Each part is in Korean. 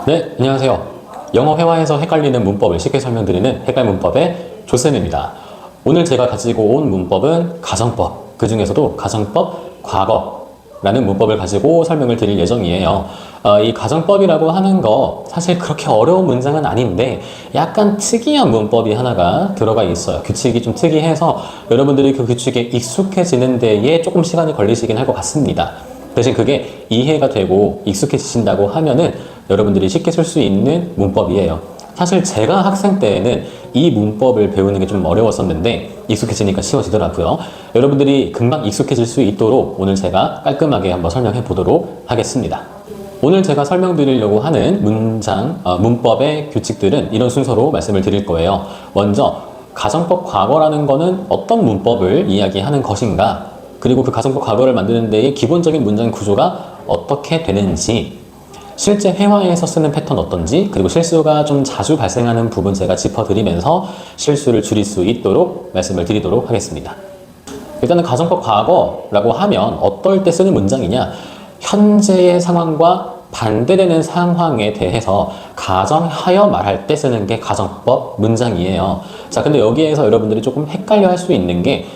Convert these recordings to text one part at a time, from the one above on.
네, 안녕하세요. 영어 회화에서 헷갈리는 문법을 쉽게 설명드리는 헷갈문법의 조쌤입니다. 오늘 제가 가지고 온 문법은 가정법, 그 중에서도 가정법 과거라는 문법을 가지고 설명을 드릴 예정이에요. 이 가정법이라고 하는 거 사실 그렇게 어려운 문장은 아닌데 약간 특이한 문법이 하나가 들어가 있어요. 규칙이 좀 특이해서 여러분들이 그 규칙에 익숙해지는 데에 조금 시간이 걸리시긴 할 것 같습니다. 대신 그게 이해가 되고 익숙해지신다고 하면은 여러분들이 쉽게 쓸 수 있는 문법이에요. 사실 제가 학생 때에는 이 문법을 배우는 게 좀 어려웠었는데 익숙해지니까 쉬워지더라고요. 여러분들이 금방 익숙해질 수 있도록 오늘 제가 깔끔하게 한번 설명해 보도록 하겠습니다. 오늘 제가 설명드리려고 하는 문법의 규칙들은 이런 순서로 말씀을 드릴 거예요. 먼저 가정법 과거라는 거는 어떤 문법을 이야기하는 것인가, 그리고 그 가정법 과거를 만드는 데의 기본적인 문장 구조가 어떻게 되는지, 실제 회화에서 쓰는 패턴 어떤지, 그리고 실수가 좀 자주 발생하는 부분 제가 짚어드리면서 실수를 줄일 수 있도록 말씀을 드리도록 하겠습니다. 일단은 가정법 과거라고 하면 어떨 때 쓰는 문장이냐, 현재의 상황과 반대되는 상황에 대해서 가정하여 말할 때 쓰는 게 가정법 문장이에요. 자, 근데 여기에서 여러분들이 조금 헷갈려 할 수 있는 게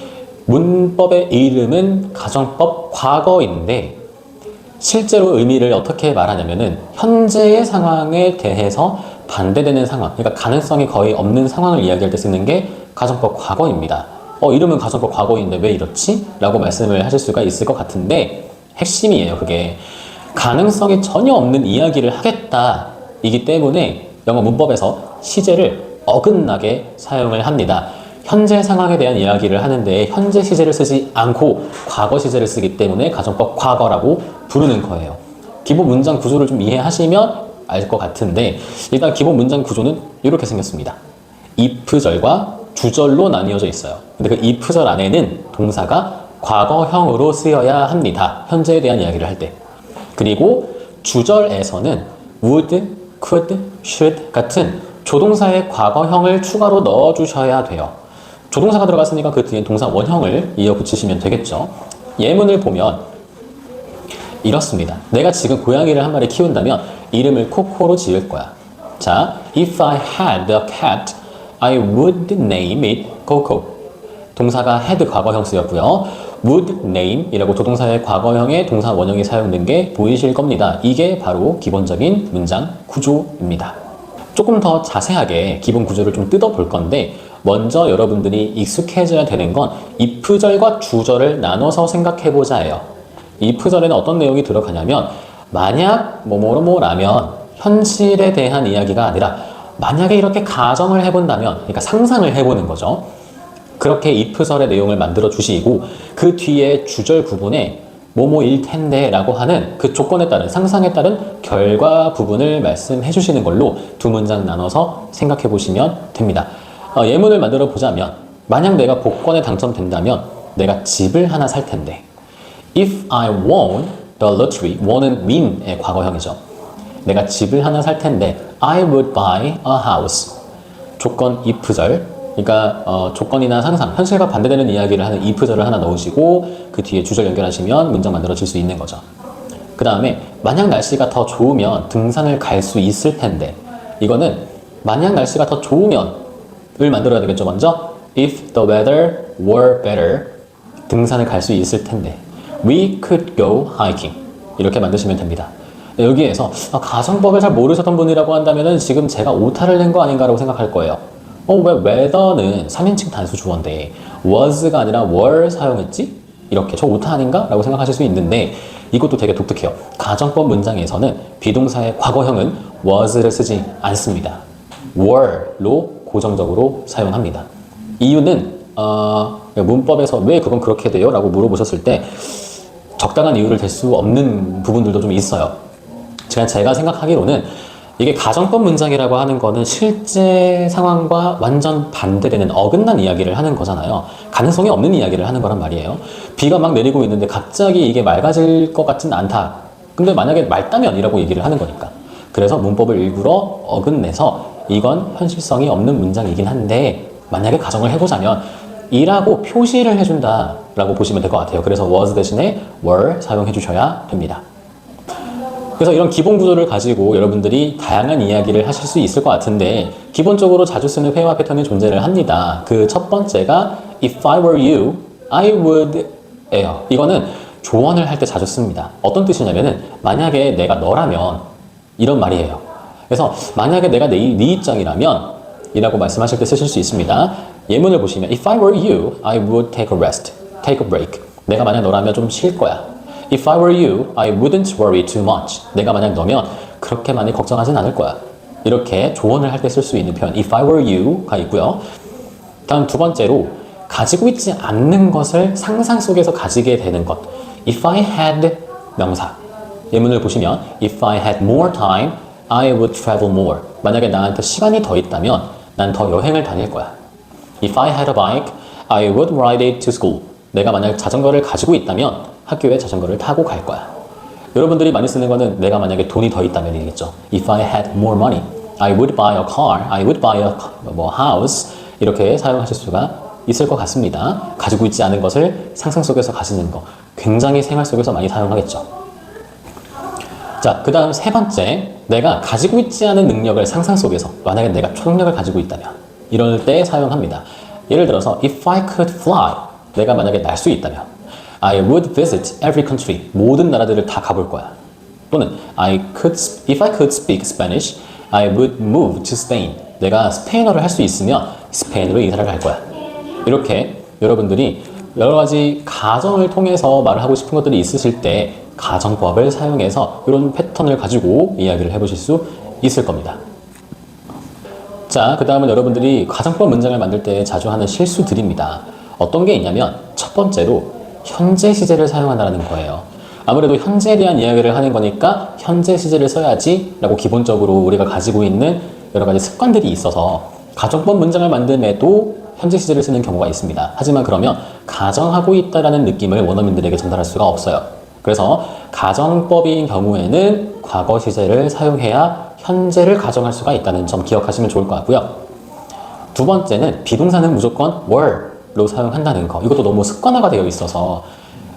문법의 이름은 가정법 과거인데 실제로 의미를 어떻게 말하냐면은 현재의 상황에 대해서 반대되는 상황, 그러니까 가능성이 거의 없는 상황을 이야기할 때 쓰는 게 가정법 과거입니다. 이름은 가정법 과거인데 왜 이렇지? 라고 말씀을 하실 수가 있을 것 같은데 핵심이에요. 그게 가능성이 전혀 없는 이야기를 하겠다 이기 때문에 영어 문법에서 시제를 어긋나게 사용을 합니다. 현재 상황에 대한 이야기를 하는데 현재 시제를 쓰지 않고 과거 시제를 쓰기 때문에 가정법 과거라고 부르는 거예요. 기본 문장 구조를 좀 이해하시면 알 것 같은데 일단 기본 문장 구조는 이렇게 생겼습니다. if절과 주절로 나뉘어져 있어요. 근데 그 if절 안에는 동사가 과거형으로 쓰여야 합니다. 현재에 대한 이야기를 할 때. 그리고 주절에서는 would, could, should 같은 조동사의 과거형을 추가로 넣어주셔야 돼요. 조동사가 들어갔으니까 그 뒤엔 동사 원형을 이어 붙이시면 되겠죠. 예문을 보면 이렇습니다. 내가 지금 고양이를 한 마리 키운다면 이름을 코코로 지을 거야. 자, if I had a cat, I would name it Coco. 동사가 had 과거형 쓰였고요. would name 이라고 조동사의 과거형에 동사 원형이 사용된 게 보이실 겁니다. 이게 바로 기본적인 문장 구조입니다. 조금 더 자세하게 기본 구조를 좀 뜯어볼 건데 먼저 여러분들이 익숙해져야 되는 건 if절과 주절을 나눠서 생각해보자예요. if절에는 어떤 내용이 들어가냐면 만약 뭐뭐라면 현실에 대한 이야기가 아니라 만약에 이렇게 가정을 해본다면, 그러니까 상상을 해보는 거죠. 그렇게 if절의 내용을 만들어 주시고 그 뒤에 주절 부분에 뭐뭐일 텐데 라고 하는 그 조건에 따른 상상에 따른 결과 부분을 말씀해 주시는 걸로 두 문장 나눠서 생각해 보시면 됩니다. 예문을 만들어 보자면 만약 내가 복권에 당첨된다면 내가 집을 하나 살 텐데 If I won the lottery, won은 win의 과거형이죠. 내가 집을 하나 살 텐데 I would buy a house. 조건 if절, 그러니까 조건이나 상상, 현실과 반대되는 이야기를 하는 if절을 하나 넣으시고 그 뒤에 주절 연결하시면 문장 만들어질 수 있는 거죠. 그 다음에 만약 날씨가 더 좋으면 등산을 갈 수 있을 텐데 이거는 만약 날씨가 더 좋으면 을 만들어야 되겠죠. 먼저 if the weather were better, 등산을 갈 수 있을 텐데 we could go hiking 이렇게 만드시면 됩니다. 여기에서 가정법을 잘 모르셨던 분이라고 한다면 지금 제가 오타를 낸 거 아닌가라고 생각할 거예요. 왜 weather는 3인칭 단수 주어인데 was가 아니라 were 사용했지? 이렇게 저 오타 아닌가? 라고 생각하실 수 있는데 이것도 되게 독특해요. 가정법 비동사의 과거형은 was를 쓰지 않습니다. were로 고정적으로 사용합니다. 이유는 문법에서 왜 그건 그렇게 돼요? 라고 물어보셨을 때 적당한 이유를 댈 수 없는 부분들도 좀 있어요. 제가 생각하기로는 이게 가정법 문장이라고 하는 거는 실제 상황과 완전 반대되는 어긋난 이야기를 하는 거잖아요. 가능성이 없는 이야기를 하는 거란 말이에요. 비가 막 내리고 있는데 갑자기 이게 맑아질 것 같진 않다. 근데 만약에 맑다면이라고 얘기를 하는 거니까. 그래서 문법을 일부러 어긋내서 이건 현실성이 없는 문장이긴 한데 만약에 가정을 해보자면 이라고 표시를 해준다 라고 보시면 될 것 같아요. 그래서 was 대신에 were 사용해 주셔야 됩니다. 그래서 이런 기본 구조를 가지고 여러분들이 다양한 이야기를 하실 수 있을 것 같은데 기본적으로 자주 쓰는 회화 패턴이 존재를 합니다. 그 첫 번째가 If I were you, I would 예요. 이거는 조언을 할 때 자주 씁니다. 어떤 뜻이냐면은 만약에 내가 너라면 이런 말이에요. 그래서 만약에 내가 네 입장이라면 이라고 말씀하실 때 쓰실 수 있습니다. 예문을 보시면 If I were you, I would take a rest, take a break. 내가 만약 너라면 좀 쉴 거야. If I were you, I wouldn't worry too much. 내가 만약 너면 그렇게 많이 걱정하진 않을 거야. 이렇게 조언을 할 때 쓸 수 있는 표현 If I were you가 있고요. 다음 두 번째로 가지고 있지 않는 것을 상상 속에서 가지게 되는 것. If I had 명사. 예문을 보시면 If I had more time, I would travel more. 만약에 나한테 시간이 더 있다면 난 더 여행을 다닐 거야. If I had a bike, I would ride it to school. 내가 만약 자전거를 가지고 있다면 학교에 자전거를 타고 갈 거야. 여러분들이 많이 쓰는 거는 내가 만약에 돈이 더 있다면이겠죠. If I had more money, I would buy a car, I would buy a house. 이렇게 사용하실 수가 있을 것 같습니다. 가지고 있지 않은 것을 상상 속에서 가지는 거. 굉장히 생활 속에서 많이 사용하겠죠. 자, 그 다음 세 번째, 내가 가지고 있지 않은 능력을 상상 속에서 만약에 내가 초능력을 가지고 있다면 이럴 때 사용합니다. 예를 들어서 If I could fly, 내가 만약에 날 수 있다면 I would visit every country, 모든 나라들을 다 가볼 거야. 또는 If I could speak Spanish, I would move to Spain. 내가 스페인어를 할 수 있으면 스페인으로 이사를 갈 거야. 이렇게 여러분들이 여러 가지 가정을 통해서 말을 하고 싶은 것들이 있으실 때 가정법을 사용해서 이런 패턴을 가지고 이야기를 해보실 수 있을 겁니다. 자, 그 다음은 여러분들이 가정법 문장을 만들 때 자주 하는 실수들입니다. 어떤 게 있냐면 첫 번째로 현재 시제를 사용한다는 거예요. 아무래도 현재에 대한 이야기를 하는 거니까 현재 시제를 써야지 라고 기본적으로 우리가 가지고 있는 여러 가지 습관들이 있어서 가정법 문장을 만듦에도 현재 시제를 쓰는 경우가 있습니다. 하지만 그러면 가정하고 있다라는 느낌을 원어민들에게 전달할 수가 없어요. 그래서 가정법인 경우에는 과거 시제를 사용해야 현재를 가정할 수가 있다는 점 기억하시면 좋을 것 같고요. 두 번째는 비동사는 무조건 were로 사용한다는 거. 이것도 너무 습관화가 되어 있어서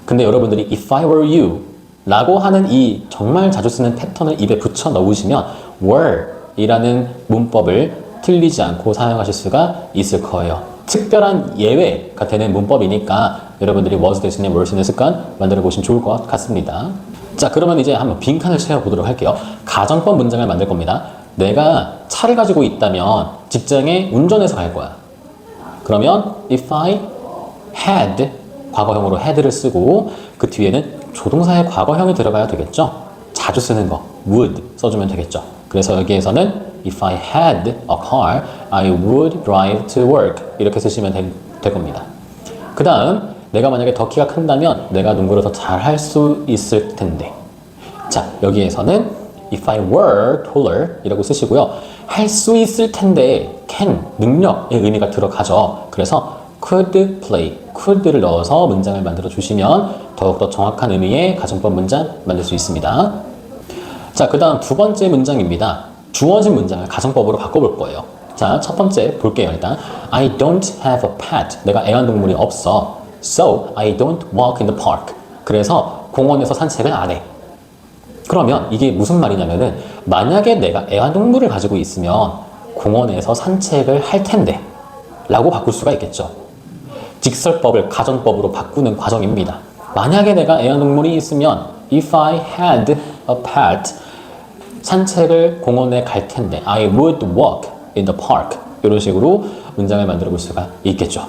근데 여러분들이 if I were you 라고 하는 이 정말 자주 쓰는 패턴을 입에 붙여 넣으시면 were 이라는 문법을 틀리지 않고 사용하실 수가 있을 거예요. 특별한 예외가 되는 문법이니까 여러분들이 was 대신에 were 쓰는 습관 만들어 보시면 좋을 것 같습니다. 자, 그러면 이제 한번 빈칸을 채워보도록 할게요. 가정법 문장을 만들 겁니다. 내가 차를 가지고 있다면 직장에 운전해서 갈 거야. 그러면 if I had 과거형으로 had를 쓰고 그 뒤에는 조동사의 과거형이 들어가야 되겠죠. 자주 쓰는 거 would 써주면 되겠죠. 그래서 여기에서는 If I had a car, I would drive to work. 이렇게 쓰시면 될 겁니다. 그 다음, 내가 만약에 더 키가 큰다면 내가 농구를 더 잘 할 수 있을 텐데. 자, 여기에서는 If I were taller 이라고 쓰시고요. 할 수 있을 텐데, can, 능력의 의미가 들어가죠. 그래서 could play, could를 넣어서 문장을 만들어 주시면 더욱더 정확한 의미의 가정법 문장 만들 수 있습니다. 자, 그 다음 두 번째 문장입니다. 주어진 문장을 가정법으로 바꿔볼 거예요. 자, 첫 번째 볼게요. 일단 I don't have a pet. 내가 애완동물이 없어. So I don't walk in the park. 그래서 공원에서 산책을 안 해. 그러면 이게 무슨 말이냐면은 만약에 내가 애완동물을 가지고 있으면 공원에서 산책을 할 텐데 라고 바꿀 수가 있겠죠. 직설법을 가정법으로 바꾸는 과정입니다. 만약에 내가 애완동물이 있으면 If I had a pet 산책을 공원에 갈 텐데 I would walk in the park 이런 식으로 문장을 만들어 볼 수가 있겠죠.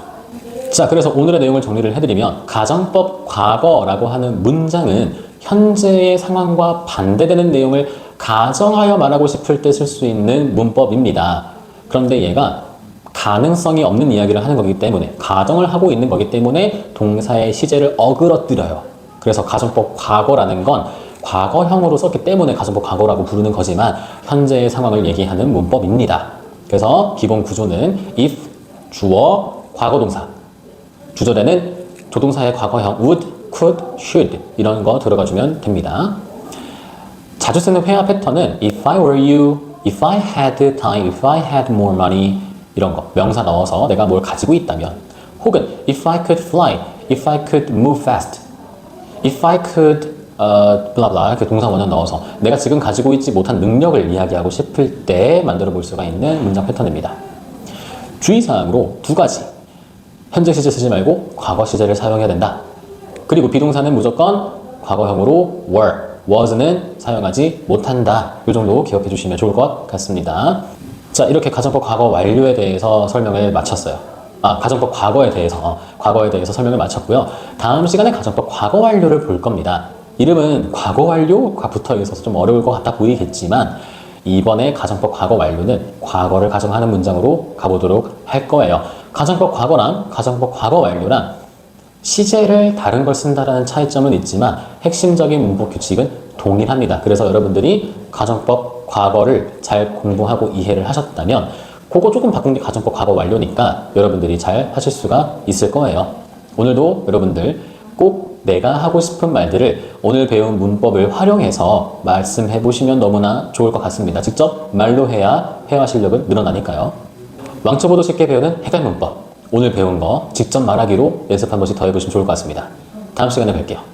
자, 그래서 오늘의 내용을 정리를 해드리면 가정법 과거라고 하는 문장은 현재의 상황과 반대되는 내용을 가정하여 말하고 싶을 때 쓸 수 있는 문법입니다. 그런데 얘가 가능성이 없는 이야기를 하는 거기 때문에 가정을 하고 있는 거기 때문에 동사의 시제를 어그러뜨려요. 그래서 가정법 과거라는 건 과거형으로 썼기 때문에 가정법 과거라고 부르는 거지만 현재의 상황을 얘기하는 문법입니다. 그래서 기본 구조는 if, 주어, 과거동사 주절에는 조동사의 과거형 would, could, should 이런 거 들어가주면 됩니다. 자주 쓰는 회화 패턴은 if I were you, if I had time, if I had more money 이런 거 명사 넣어서 내가 뭘 가지고 있다면 혹은 if I could fly, if I could move fast, if I could 블라블라 이렇게 동사 원형 넣어서 내가 지금 가지고 있지 못한 능력을 이야기하고 싶을 때 만들어 볼 수가 있는 문장 패턴입니다. 주의사항으로 두 가지. 현재 시제 쓰지 말고 과거 시제를 사용해야 된다. 그리고 비동사는 무조건 과거형으로 were, was는 사용하지 못한다. 이 정도 기억해 주시면 좋을 것 같습니다. 자, 이렇게 가정법 과거 완료에 대해서 설명을 마쳤어요. 가정법 과거에 대해서 설명을 마쳤고요. 다음 시간에 가정법 과거 완료를 볼 겁니다. 이름은 과거 완료가 붙어 있어서 좀 어려울 것 같아 보이겠지만 이번에 가정법 과거 완료는 과거를 가정하는 문장으로 가보도록 할 거예요. 가정법 과거랑 가정법 과거 완료랑 시제를 다른 걸 쓴다라는 차이점은 있지만 핵심적인 문법 규칙은 동일합니다. 그래서 여러분들이 가정법 과거를 잘 공부하고 이해를 하셨다면 그거 조금 바꾼 게 가정법 과거 완료니까 여러분들이 잘 하실 수가 있을 거예요. 오늘도 여러분들 꼭 내가 하고 싶은 말들을 오늘 배운 문법을 활용해서 말씀해 보시면 너무나 좋을 것 같습니다. 직접 말로 해야 회화 실력은 늘어나니까요. 왕초보도 쉽게 배우는 해갈 문법. 오늘 배운 거 직접 말하기로 연습 한 번씩 더 해보시면 좋을 것 같습니다. 다음 시간에 뵐게요.